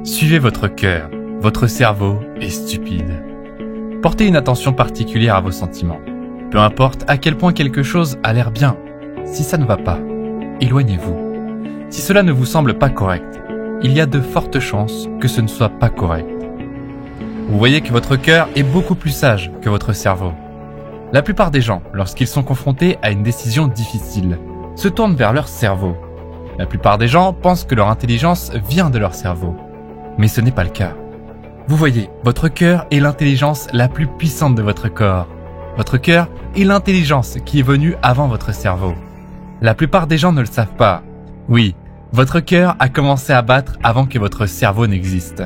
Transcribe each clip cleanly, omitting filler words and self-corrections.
Suivez votre cœur, votre cerveau est stupide. Portez une attention particulière à vos sentiments. Peu importe à quel point quelque chose a l'air bien, si ça ne va pas, éloignez-vous. Si cela ne vous semble pas correct, il y a de fortes chances que ce ne soit pas correct. Vous voyez que votre cœur est beaucoup plus sage que votre cerveau. La plupart des gens, lorsqu'ils sont confrontés à une décision difficile, se tournent vers leur cerveau. La plupart des gens pensent que leur intelligence vient de leur cerveau. Mais ce n'est pas le cas. Vous voyez, votre cœur est l'intelligence la plus puissante de votre corps. Votre cœur est l'intelligence qui est venue avant votre cerveau. La plupart des gens ne le savent pas. Oui, votre cœur a commencé à battre avant que votre cerveau n'existe.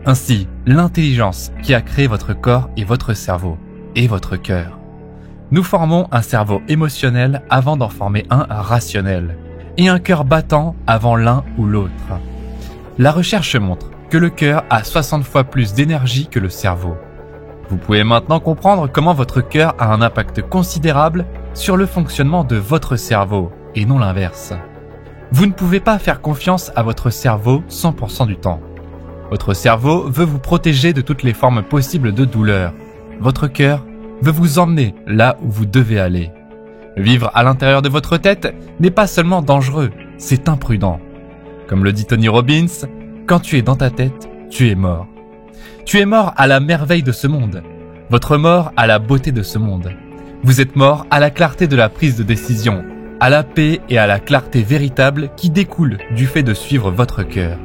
Ainsi, l'intelligence qui a créé votre corps est votre cerveau et votre cœur. Nous formons un cerveau émotionnel avant d'en former un rationnel et un cœur battant avant l'un ou l'autre. La recherche montre que le cœur a 60 fois plus d'énergie que le cerveau. Vous pouvez maintenant comprendre comment votre cœur a un impact considérable sur le fonctionnement de votre cerveau et non l'inverse. Vous ne pouvez pas faire confiance à votre cerveau 100% du temps. Votre cerveau veut vous protéger de toutes les formes possibles de douleur. Votre cœur veut vous emmener là où vous devez aller. Vivre à l'intérieur de votre tête n'est pas seulement dangereux, c'est imprudent. Comme le dit Tony Robbins, quand tu es dans ta tête, tu es mort. Tu es mort à la merveille de ce monde. Votre mort à la beauté de ce monde. Vous êtes mort à la clarté de la prise de décision, à la paix et à la clarté véritable qui découlent du fait de suivre votre cœur.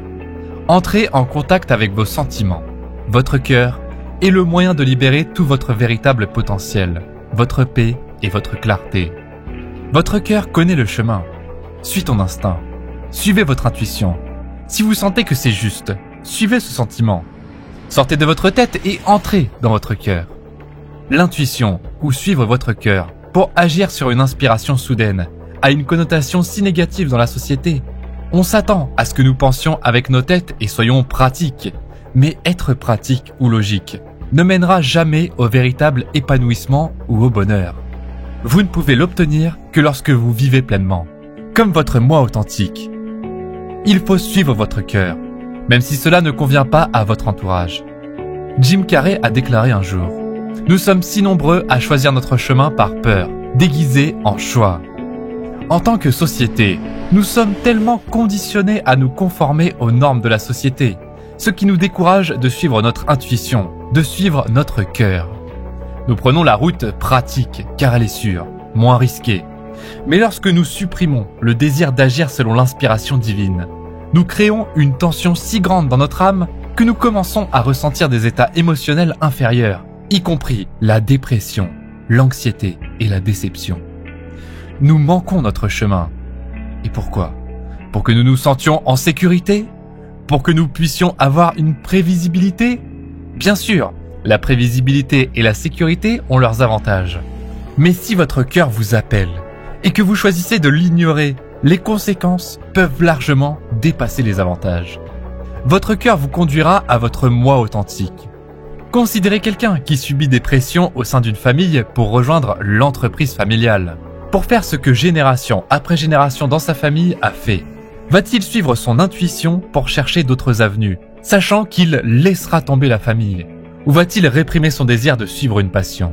Entrez en contact avec vos sentiments. Votre cœur est le moyen de libérer tout votre véritable potentiel, votre paix et votre clarté. Votre cœur connaît le chemin. Suis ton instinct. Suivez votre intuition. Si vous sentez que c'est juste, suivez ce sentiment. Sortez de votre tête et entrez dans votre cœur. L'intuition ou suivre votre cœur pour agir sur une inspiration soudaine a une connotation si négative dans la société. On s'attend à ce que nous pensions avec nos têtes et soyons pratiques. Mais être pratique ou logique ne mènera jamais au véritable épanouissement ou au bonheur. Vous ne pouvez l'obtenir que lorsque vous vivez pleinement, comme votre moi authentique. Il faut suivre votre cœur, même si cela ne convient pas à votre entourage. Jim Carrey a déclaré un jour « Nous sommes si nombreux à choisir notre chemin par peur, déguisé en choix. » En tant que société, nous sommes tellement conditionnés à nous conformer aux normes de la société, ce qui nous décourage de suivre notre intuition, de suivre notre cœur. Nous prenons la route pratique, car elle est sûre, moins risquée. Mais lorsque nous supprimons le désir d'agir selon l'inspiration divine, nous créons une tension si grande dans notre âme que nous commençons à ressentir des états émotionnels inférieurs, y compris la dépression, l'anxiété et la déception. Nous manquons notre chemin. Et pourquoi ? Pour que nous nous sentions en sécurité ? Pour que nous puissions avoir une prévisibilité ? Bien sûr, la prévisibilité et la sécurité ont leurs avantages. Mais si votre cœur vous appelle et que vous choisissez de l'ignorer, les conséquences peuvent largement dépasser les avantages. Votre cœur vous conduira à votre moi authentique. Considérez quelqu'un qui subit des pressions au sein d'une famille pour rejoindre l'entreprise familiale, pour faire ce que génération après génération dans sa famille a fait. Va-t-il suivre son intuition pour chercher d'autres avenues, sachant qu'il laissera tomber la famille? Ou va-t-il réprimer son désir de suivre une passion?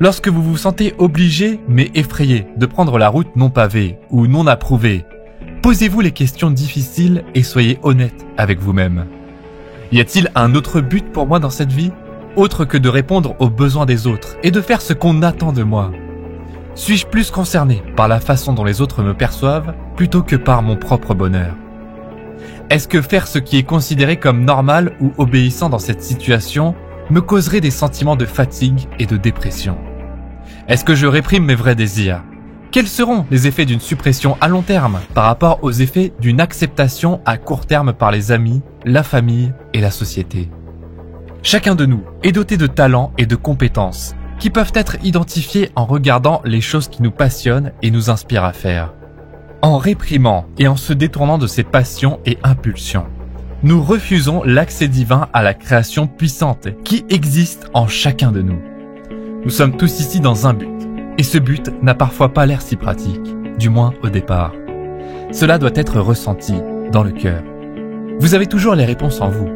Lorsque vous vous sentez obligé, mais effrayé, de prendre la route non pavée ou non approuvée, posez-vous les questions difficiles et soyez honnête avec vous-même. Y a-t-il un autre but pour moi dans cette vie, autre que de répondre aux besoins des autres et de faire ce qu'on attend de moi? Suis-je plus concerné par la façon dont les autres me perçoivent plutôt que par mon propre bonheur? Est-ce que faire ce qui est considéré comme normal ou obéissant dans cette situation me causerait des sentiments de fatigue et de dépression? Est-ce que je réprime mes vrais désirs? Quels seront les effets d'une suppression à long terme par rapport aux effets d'une acceptation à court terme par les amis, la famille et la société? Chacun de nous est doté de talents et de compétences qui peuvent être identifiés en regardant les choses qui nous passionnent et nous inspirent à faire. En réprimant et en se détournant de ces passions et impulsions, nous refusons l'accès divin à la création puissante qui existe en chacun de nous. Nous sommes tous ici dans un but, et ce but n'a parfois pas l'air si pratique, du moins au départ. Cela doit être ressenti dans le cœur. Vous avez toujours les réponses en vous.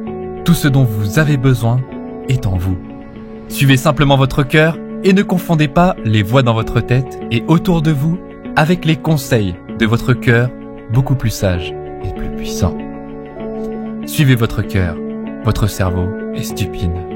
Tout ce dont vous avez besoin est en vous. Suivez simplement votre cœur et ne confondez pas les voix dans votre tête et autour de vous avec les conseils de votre cœur beaucoup plus sage et plus puissant. Suivez votre cœur, votre cerveau est stupide.